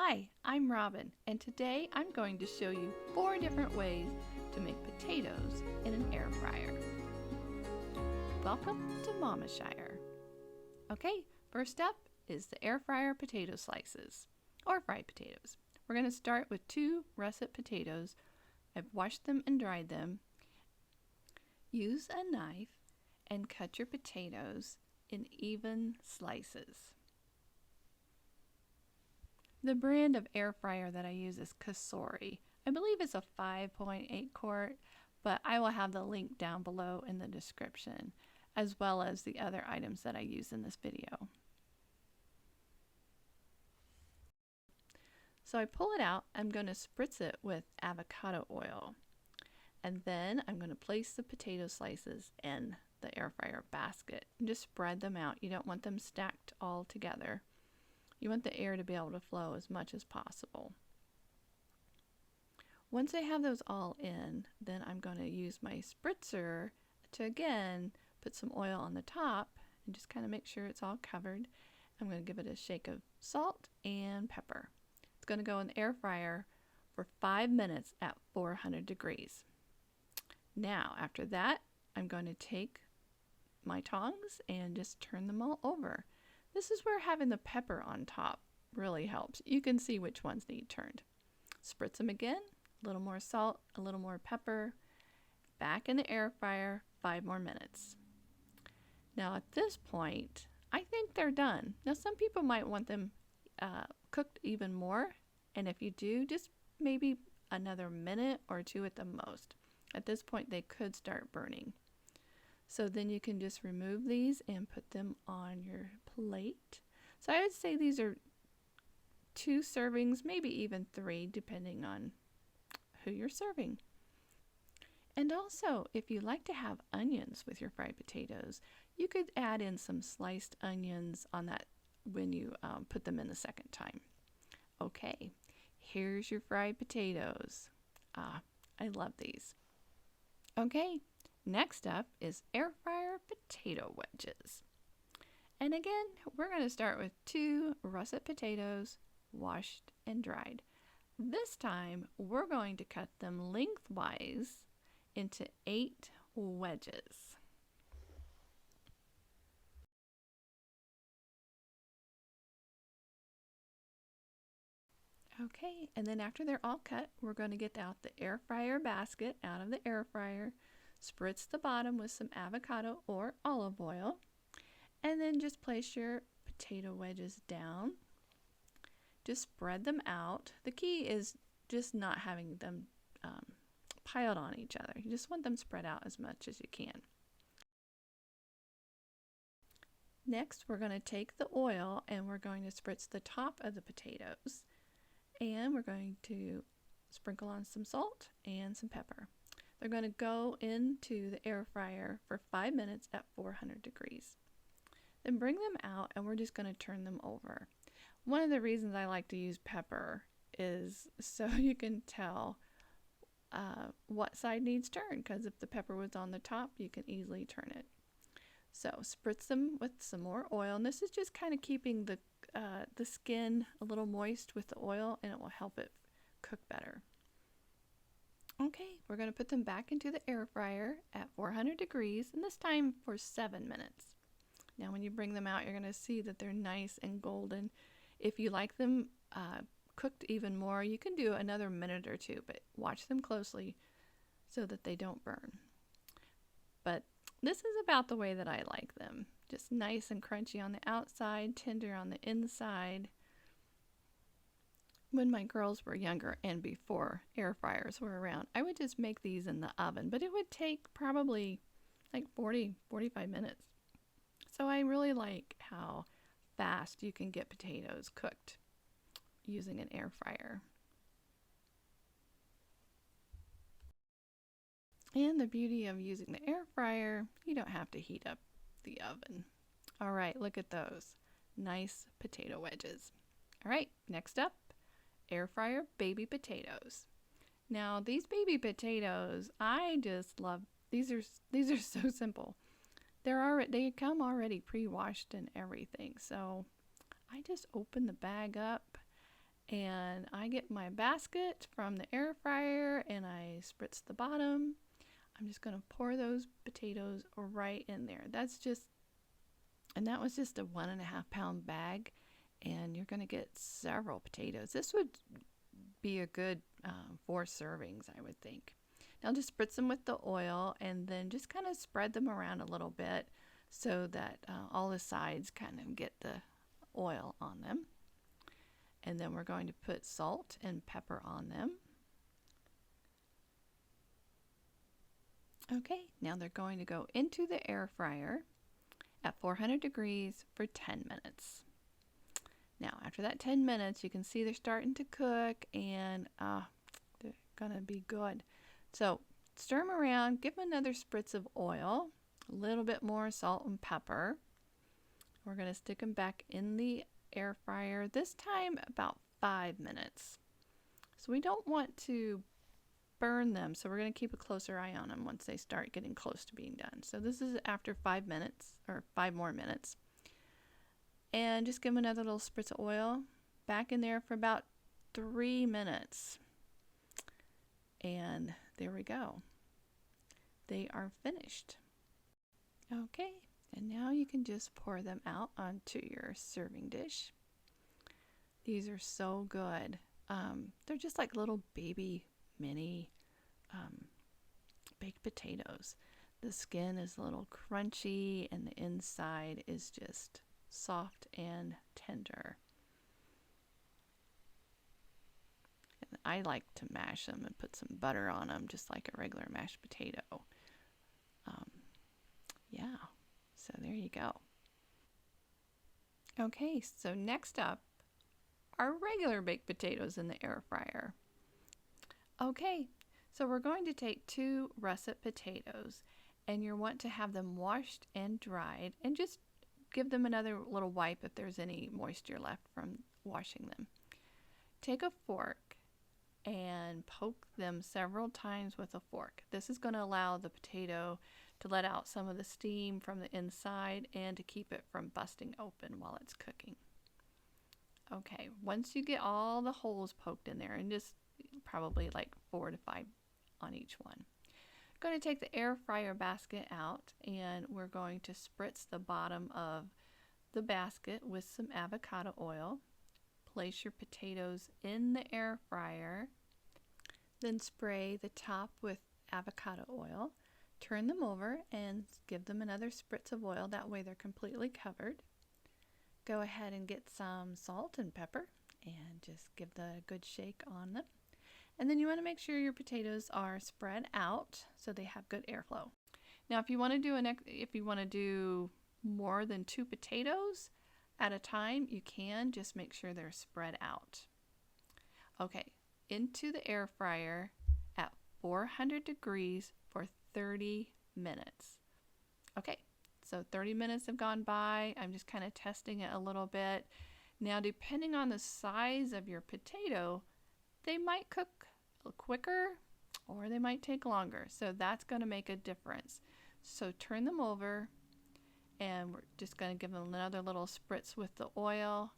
Hi, I'm Robin, and today I'm going to show you 4 different ways to make potatoes in an air fryer. Welcome to MamaShire. Okay, first up is the air fryer potato slices, or fried potatoes. We're going to start with 2 russet potatoes. I've washed them and dried them. Use a knife and cut your potatoes in even slices. The brand of air fryer that I use is Kasori. I believe it's a 5.8 quart, but I will have the link down below in the description, as well as the other items that I use in this video. So I pull it out, I'm going to spritz it with avocado oil, and then I'm going to place the potato slices in the air fryer basket and just spread them out. You don't want them stacked all together. You want the air to be able to flow as much as possible. Once I have those all in, then I'm going to use my spritzer to again put some oil on the top and just kind of make sure it's all covered. I'm going to give it a shake of salt and pepper. It's going to go in the air fryer for 5 minutes at 400 degrees. Now, after that, I'm going to take my tongs and just turn them all over. This is where having the pepper on top really helps. You can see which ones need turned. Spritz them again, a little more salt, a little more pepper. Back in the air fryer, 5 more minutes. Now at this point, I think they're done. Now some people might want them cooked even more, and if you do, just maybe another minute or 2 at the most. At this point, they could start burning. So then you can just remove these and put them on your plate. So I would say these are 2 servings, maybe even 3, depending on who you're serving. And also, if you like to have onions with your fried potatoes, you could add in some sliced onions on that when you put them in the second time. Okay, here's your fried potatoes. I love these. Okay. Next up is air fryer potato wedges. And again, we're going to start with 2 russet potatoes, washed and dried. This time, we're going to cut them lengthwise into 8 wedges. Okay, and then after they're all cut, we're going to get out the air fryer basket out of the air fryer. Spritz the bottom with some avocado or olive oil, and then just place your potato wedges down. Just spread them out. The key is just not having them piled on each other. You just want them spread out as much as you can. Next, we're going to take the oil and we're going to spritz the top of the potatoes, and we're going to sprinkle on some salt and some pepper. They're going to go into the air fryer for 5 minutes at 400 degrees. Then bring them out and we're just going to turn them over. One of the reasons I like to use pepper is so you can tell what side needs turned, because if the pepper was on the top, you can easily turn it. So spritz them with some more oil, and this is just kind of keeping the skin a little moist with the oil, and it will help it cook better. Okay, we're going to put them back into the air fryer at 400 degrees, and this time for 7 minutes. Now when you bring them out, you're going to see that they're nice and golden. If you like them cooked even more, you can do another minute or 2, but watch them closely so that they don't burn. But this is about the way that I like them. Just nice and crunchy on the outside, tender on the inside. When my girls were younger and before air fryers were around, I would just make these in the oven, but it would take probably like 45 minutes. So I really like how fast you can get potatoes cooked using an air fryer. And the beauty of using the air fryer, you don't have to heat up the oven. All right, look at those nice potato wedges. All right, next up, air fryer baby potatoes. Now these baby potatoes, I just love. These are so simple. They come already pre-washed and everything. So I just open the bag up And I get my basket from the air fryer and I spritz the bottom. I'm just going to pour those potatoes right in there. And that was just a 1.5 pound bag, and you're going to get several potatoes. This would be a good 4 servings, I would think. Now just spritz them with the oil and then just kind of spread them around a little bit so that all the sides kind of get the oil on them. And then we're going to put salt and pepper on them. Okay, now they're going to go into the air fryer at 400 degrees for 10 minutes. Now, after that 10 minutes, you can see they're starting to cook and they're going to be good. So, stir them around, give them another spritz of oil, a little bit more salt and pepper. We're going to stick them back in the air fryer, this time about 5 minutes. So, we don't want to burn them, so we're going to keep a closer eye on them once they start getting close to being done. So this is after 5 minutes, or 5 more minutes. And just give them another little spritz of oil back in there for about 3 minutes. And there we go. They are finished. Okay, and now you can just pour them out onto your serving dish. These are so good. They're just like little baby mini baked potatoes. The skin is a little crunchy and the inside is just soft and tender. And I like to mash them and put some butter on them just like a regular mashed potato. Yeah, so there you go. Okay, so next up are regular baked potatoes in the air fryer. Okay, so we're going to take 2 russet potatoes and you want to have them washed and dried and just give them another little wipe if there's any moisture left from washing them. Take a fork and poke them several times with a fork. This is going to allow the potato to let out some of the steam from the inside and to keep it from busting open while it's cooking. Okay, once you get all the holes poked in there, and just probably like 4 to 5 on each one. I'm going to take the air fryer basket out and we're going to spritz the bottom of the basket with some avocado oil. Place your potatoes in the air fryer, then spray the top with avocado oil. Turn them over and give them another spritz of oil, that way they're completely covered. Go ahead and get some salt and pepper and just give the good shake on them. And then you want to make sure your potatoes are spread out so they have good airflow. Now if you want to do more than 2 potatoes at a time, you can. Just make sure they're spread out. Okay, into the air fryer at 400 degrees for 30 minutes. Okay, so 30 minutes have gone by. I'm just kind of testing it a little bit. Now depending on the size of your potato, they might cook quicker or they might take longer. So that's going to make a difference. So turn them over and we're just going to give them another little spritz with the oil,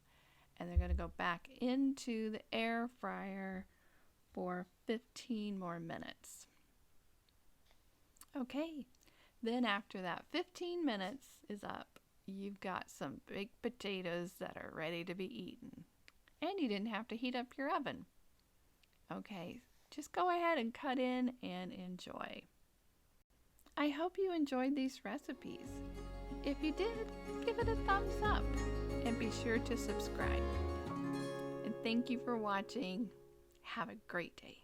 and they're going to go back into the air fryer for 15 more minutes. Okay, then after that 15 minutes is up, you've got some baked potatoes that are ready to be eaten. And you didn't have to heat up your oven. Okay, just go ahead and cut in and enjoy. I hope you enjoyed these recipes. If you did, give it a thumbs up and be sure to subscribe. And thank you for watching. Have a great day.